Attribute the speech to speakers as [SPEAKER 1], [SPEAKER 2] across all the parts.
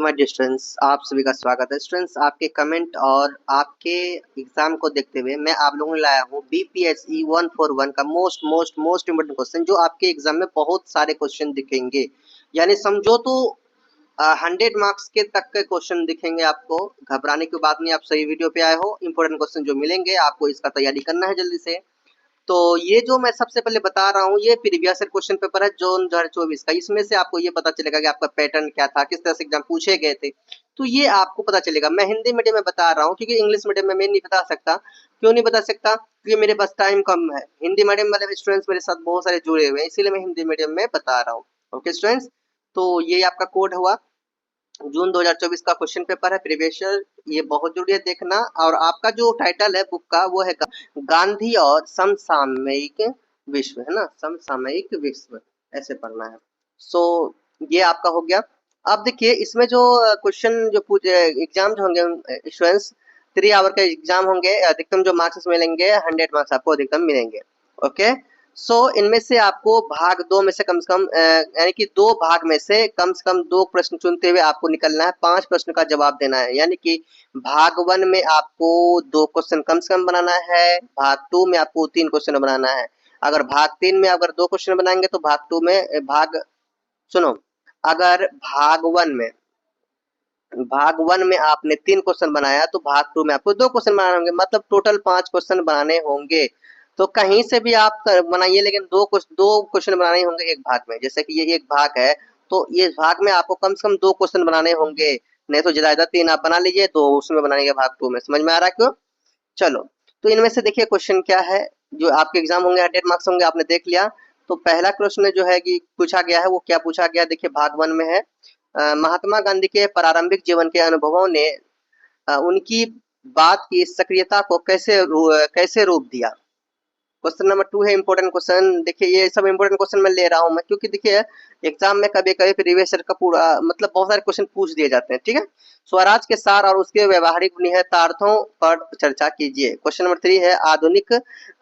[SPEAKER 1] My dear students, आप सभी का स्वागत है। स्टूडेंट्स, आपके कमेंट और आपके एग्जाम को देखते हुए मैं आप लोगों को लाया हूँ बीपीएससी 141 का मोस्ट इम्पोर्टेंट क्वेश्चन, जो आपके एग्जाम में बहुत सारे क्वेश्चन दिखेंगे। यानी समझो तो 100 मार्क्स के तक के क्वेश्चन दिखेंगे आपको। घबराने की बात नहीं, आप सही वीडियो पे आए हो। इंपॉर्टेंट क्वेश्चन जो मिलेंगे आपको, इसका तैयारी करना है जल्दी से। तो ये जो मैं सबसे पहले बता रहा हूँ, ये प्रीवियस ईयर क्वेश्चन पेपर है जून 2024 का। इसमें से आपको ये पता चलेगा कि आपका पैटर्न क्या था, किस तरह से एग्जाम पूछे गए थे, तो ये आपको पता चलेगा। मैं हिंदी मीडियम में बता रहा हूँ क्योंकि इंग्लिश मीडियम में मैं नहीं बता सकता। क्यों नहीं बता सकता? क्योंकि मेरे पास टाइम कम है। हिंदी मीडियम वाले स्टूडेंट्स मेरे साथ बहुत सारे जुड़े हुए हैं, इसीलिए मैं हिंदी मीडियम में बता रहा हूँ। ओके स्टूडेंट्स, तो ये आपका कोड हुआ। जून 2024 का क्वेश्चन पेपर है प्रीवियस ईयर, ये बहुत जरूरी है देखना। और आपका जो टाइटल है बुक का, वो है गांधी और समसामयिक विश्व, है ना, समसामयिक विश्व, ऐसे पढ़ना है। सो ये आपका हो गया। अब देखिए, इसमें जो क्वेश्चन जो एग्जाम जो होंगे स्टूडेंट्स, 3 आवर के एग्जाम होंगे। अधिकतम जो मार्क्स मिलेंगे 100 मार्क्स आपको अधिकतम मिलेंगे। ओके, सो इनमें से आपको भाग 2 में से कम यानी कि 2 भाग में से कम 2 प्रश्न चुनते हुए आपको निकलना है। 5 प्रश्न का जवाब देना है। यानी कि भाग 1 में आपको 2 क्वेश्चन कम से कम बनाना है, भाग 2 में आपको 3 क्वेश्चन बनाना है। अगर भाग 3 में अगर 2 क्वेश्चन बनाएंगे तो भाग 2 में सुनो, अगर भाग 1 में आपने 3 क्वेश्चन बनाया तो भाग 2 में आपको 2 क्वेश्चन बनाने होंगे, मतलब टोटल 5 क्वेश्चन बनाने होंगे। तो कहीं से भी आप बनाइए, लेकिन 2 क्वेश्चन बनाने होंगे एक भाग में। जैसे कि ये एक भाग है, तो ये भाग में आपको कम से कम 2 क्वेश्चन बनाने होंगे, नहीं तो ज्यादा 3 आप बना लीजिए, 2 उसमें बनाएंगे भाग 2 में। समझ में आ रहा है क्यों? चलो, तो इनमें से देखिए क्वेश्चन क्या है जो आपके एग्जाम होंगे, 100 मार्क्स होंगे, आपने देख लिया। तो पहला प्रश्न जो है कि पूछा गया है, वो क्या पूछा गया, देखिए भाग 1 में है। महात्मा गांधी के प्रारंभिक जीवन के अनुभवों ने उनकी बात की सक्रियता को कैसे रूप दिया। क्वेश्चन नंबर 2 है इंपॉर्टेंट क्वेश्चन। देखिए, ये सब इंपॉर्टेंट क्वेश्चन मैं ले रहा हूं मैं, क्योंकि देखिए एग्जाम में कभी कभी प्रीवियस ईयर का पूरा मतलब बहुत सारे क्वेश्चन पूछ दिए जाते हैं। ठीक है, स्वराज के सार और उसके व्यवहारिक निहितार्थों पर चर्चा कीजिए। क्वेश्चन नंबर 3 है आधुनिक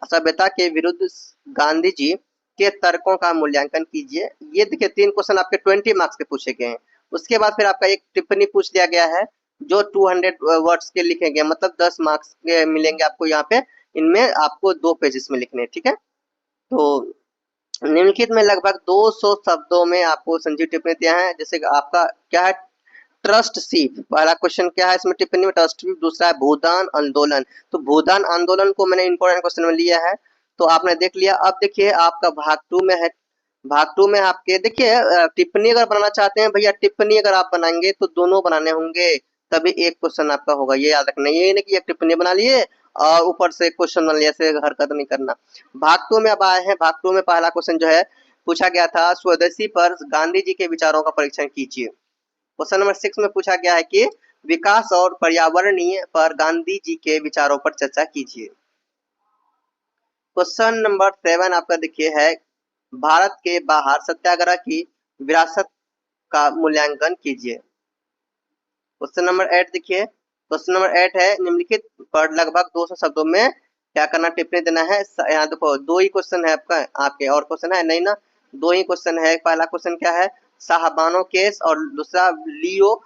[SPEAKER 1] सभ्यता के विरुद्ध गांधी जी के तर्कों का मूल्यांकन कीजिए। ये देखिए 3 क्वेश्चन आपके 20 मार्क्स के पूछे गए हैं। उसके बाद फिर आपका एक टिप्पणी पूछ लिया गया है जो 200 वर्ड्स के लिखे गए, मतलब 10 मार्क्स के मिलेंगे आपको यहाँ पे। इनमें आपको 2 पेजेस में लिखने हैं। ठीक है, तो निम्नलिखित में लगभग 200 शब्दों में आपको संजीव टिप्पणी दिया है। जैसे कि आपका क्या है, ट्रस्टशिप। पहला क्वेश्चन क्या है इसमें टिप्पणी में, ट्रस्टशिप। दूसरा है भूदान आंदोलन। तो भूदान आंदोलन को मैंने इंपॉर्टेंट क्वेश्चन में लिया है, तो आपने देख लिया। अब देखिए आपका भाग 2 में है। भाग 2 में आपके देखिए टिप्पणी अगर बनाना चाहते हैं भैया, टिप्पणी अगर आप बनाएंगे तो दोनों बनाने होंगे, तभी एक क्वेश्चन आपका होगा। ये याद रखना, ये नहीं कि एक टिप्पणी बना लिए और ऊपर से क्वेश्चन बना लिया, ऐसे हरकत नहीं करना। भाग 2 में अब आए हैं। भाग 2 में पहला क्वेश्चन जो है पूछा गया था, स्वदेशी पर गांधी जी के विचारों का परीक्षण कीजिए। क्वेश्चन नंबर 6 में पूछा गया है कि विकास और पर्यावरणीय पर गांधी जी के विचारों पर चर्चा कीजिए। क्वेश्चन नंबर 7 आपका देखिए है, भारत के बाहर सत्याग्रह की विरासत का मूल्यांकन कीजिए। क्वेश्चन नंबर 8 देखिए, क्वेश्चन नंबर 8 है निम्नलिखित पर लगभग 200 शब्दों में क्या करना, टिप्पणी देना है। यहाँ देखो 2 ही क्वेश्चन है आपका, आपके और क्वेश्चन है नहीं ना, 2 ही क्वेश्चन है। पहला क्वेश्चन क्या है, साहबानो केस, और दूसरा लियो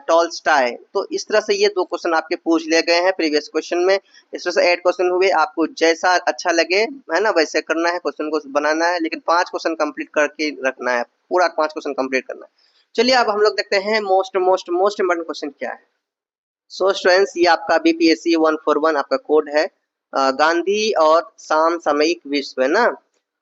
[SPEAKER 1] टॉल्स्टाय। तो इस तरह से ये 2 क्वेश्चन आपके पूछ लिए गए हैं प्रीवियस क्वेश्चन में। इस तरह से 8 क्वेश्चन हुए। आपको जैसा अच्छा लगे, है ना, वैसे करना है, क्वेश्चन को बनाना है, लेकिन 5 क्वेश्चन कंप्लीट करके रखना है, पूरा 5 क्वेश्चन कंप्लीट करना है। चलिए अब हम लोग देखते हैं मोस्ट इम्पोर्टेंट क्वेश्चन क्या है। सो स्टूडेंट्स, ये आपका बीपीएससी 141 आपका कोड है, गांधी और समसामयिक विश्व, है ना।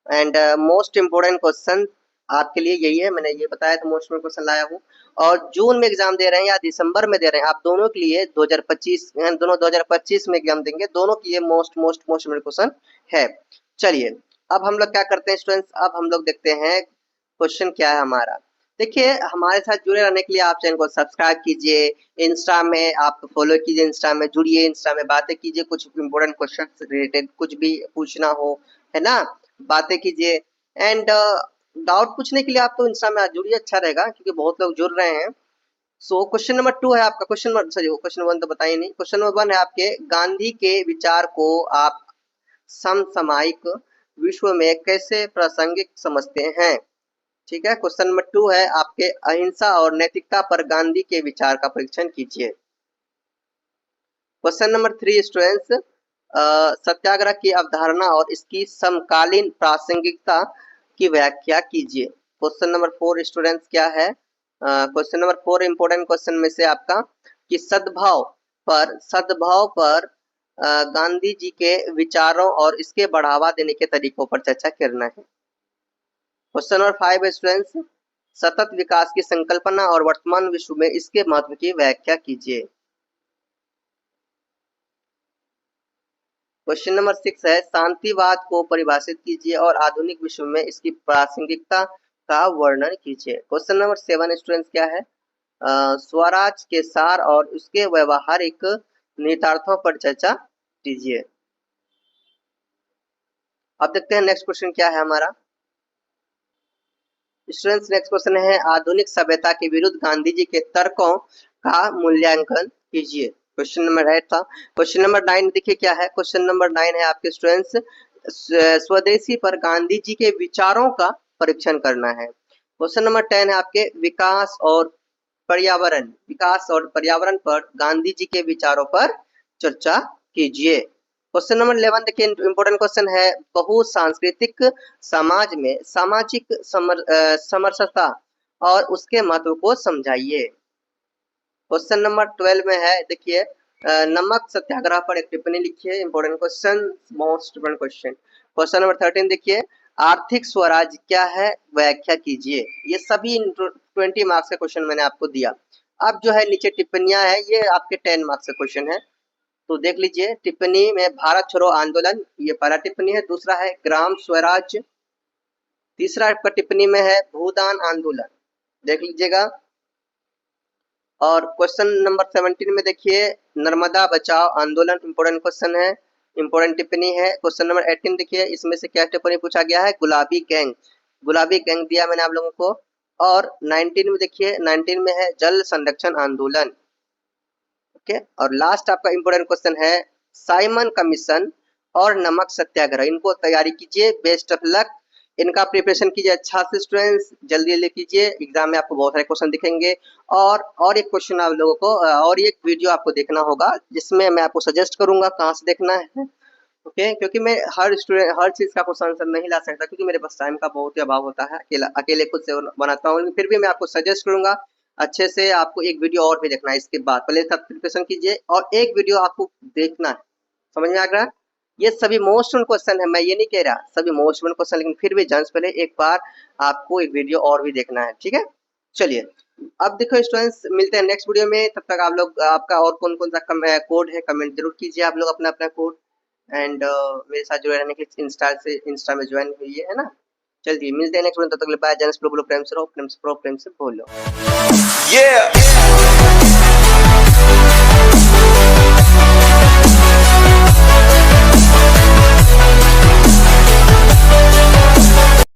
[SPEAKER 1] एंड मोस्ट इम्पोर्टेंट क्वेश्चन आपके लिए यही है, मैंने ये बताया था मोस्ट इम्पोर्टेंट क्वेश्चन लाया हूँ। और जून में एग्जाम दे रहे हैं या दिसंबर में दे रहे हैं, आप दोनों के लिए 2025 दोनों 2025 में एग्जाम देंगे, दोनों के लिए मोस्ट इम्पोर्टेंट क्वेश्चन है। चलिए अब हम लोग क्या करते हैं स्टूडेंट्स, अब हम लोग देखते हैं क्वेश्चन क्या है हमारा। देखिए, हमारे साथ जुड़े रहने के लिए आप चैनल को सब्सक्राइब कीजिए, इंस्टा में आप फॉलो कीजिए, इंस्टा में जुड़िए, इंस्टा में बातें कीजिए, कुछ इंपोर्टेंट क्वेश्चन रिलेटेड कुछ भी पूछना हो, है ना, बातें कीजिए। एंड डाउट पूछने के लिए आप तो इंस्टा में जुड़िए, अच्छा रहेगा, क्योंकि बहुत लोग जुड़ रहे हैं। सो क्वेश्चन नंबर 2 है आपका, क्वेश्चन 1 तो बताइए नहीं। क्वेश्चन नंबर 1 है आपके, गांधी के विचार को आप समसामयिक विश्व में कैसे प्रासंगिक समझते हैं। ठीक है, क्वेश्चन नंबर 2 है आप आपके अहिंसा और नैतिकता पर गांधी के विचार का परीक्षण कीजिए। क्वेश्चन नंबर 3 स्टूडेंट्स, सत्याग्रह की अवधारणा और इसकी समकालीन प्रासंगिकता की व्याख्या कीजिए। क्वेश्चन नंबर 4 स्टूडेंट्स क्या है? क्वेश्चन नंबर 4 इंपोर्टेंट क्वेश्चन में से आपका कि सद्भाव पर गांधी जी के विचारों और इसके बढ़ावा देने के तरीकों पर चर्चा करना है। क्वेश्चन नंबर 5 स्टूडेंट्स, सतत विकास की संकल्पना और वर्तमान विश्व में इसके महत्व की व्याख्या कीजिए। क्वेश्चन नंबर 6 है शांतिवाद को परिभाषित कीजिए और आधुनिक विश्व में इसकी प्रासंगिकता का वर्णन कीजिए। क्वेश्चन नंबर 7 स्टूडेंट्स क्या है? स्वराज के सार और उसके व्यवहारिक निहितार्थों पर चर्चा कीजिए। अब देखते हैं नेक्स्ट क्वेश्चन क्या है हमारा। स्टूडेंट्स नेक्स्ट क्वेश्चन है आधुनिक सभ्यता के विरुद्ध गांधी जी के तर्कों का मूल्यांकन कीजिए। क्वेश्चन नंबर 8 था। क्वेश्चन नंबर 9 देखिए क्या है। क्वेश्चन नंबर 9 है आपके स्टूडेंट्स स्वदेशी पर गांधी जी के विचारों का परीक्षण करना है। क्वेश्चन नंबर 10 है आपके विकास और पर्यावरण पर गांधी जी के विचारों पर चर्चा कीजिए। क्वेश्चन नंबर 11 देखिए इंपोर्टेंट क्वेश्चन है बहुसांस्कृतिक समाज में सामाजिक समरसता और उसके महत्व को समझाइए। क्वेश्चन नंबर 12 में है देखिए नमक सत्याग्रह पर एक टिप्पणी लिखिए। Important question, most important question. Question number 13 देखिए आर्थिक स्वराज क्या है, व्याख्या कीजिए। ये सभी 20 मार्क्स का क्वेश्चन मैंने आपको दिया। अब जो है नीचे टिप्पणियां है ये आपके 10 मार्क्स का क्वेश्चन है, तो देख लीजिए। टिप्पणी में भारत छोड़ो आंदोलन, ये पहला टिप्पणी है। दूसरा है ग्राम स्वराज। तीसरा आपका टिप्पणी में है भूदान आंदोलन, देख लीजिएगा। और क्वेश्चन नंबर 17 में देखिए नर्मदा बचाओ आंदोलन, इंपोर्टेंट क्वेश्चन है, इंपोर्टेंट टिप्पणी है। क्वेश्चन नंबर 18 देखिए इसमें से क्या टिप्पणी पूछा गया है, गुलाबी गैंग दिया मैंने आप लोगों को। और 19 में देखिए 19 में है जल संरक्षण आंदोलन। ओके, और लास्ट आपका इंपोर्टेंट क्वेश्चन है साइमन कमीशन और नमक सत्याग्रह। इनको तैयारी कीजिए, बेस्ट ऑफ लक, इनका प्रिपरेशन कीजिए अच्छा से स्टूडेंट्स, जल्दी ले कीजिए। एग्जाम में आपको बहुत सारे क्वेश्चन दिखेंगे। और एक क्वेश्चन आप लोगों को और एक वीडियो आपको देखना होगा जिसमें मैं आपको सजेस्ट करूंगा कहाँ से देखना है। ओके, क्योंकि मैं हर चीज का क्वेश्चन आंसर नहीं ला सकता क्योंकि मेरे पास टाइम का बहुत ही अभाव होता है, अकेले खुद से बनाता हूँ। फिर भी मैं आपको सजेस्ट करूंगा अच्छे से आपको एक वीडियो और भी देखना है इसके बाद। पहले सब प्रिपरेशन कीजिए और एक वीडियो आपको देखना है, समझ में आ रहा है? ये सभी मोस्ट क्वेश्चन है, मैं ये नहीं कह रहा सभी मोस्ट क्वेश्चन, लेकिन फिर भी जांच पहले एक बार आपको एक वीडियो और भी देखना है, ठीक है। चलिए अब देखो स्टूडेंट्स, मिलते हैं नेक्स्ट वीडियो में। तब तक आप लोग आपका और कौन कौन सा कोड है कमेंट जरूर कीजिए आप लोग अपना अपना कोड। एंड मेरे साथ जुड़े रहने के इंस्टा में ज्वाइन हुई है ना। चलिए मिलते हैं नेक्स्ट वीडियो, तब तक बाय। प्रेम से रहो, प्रेम से बोलो।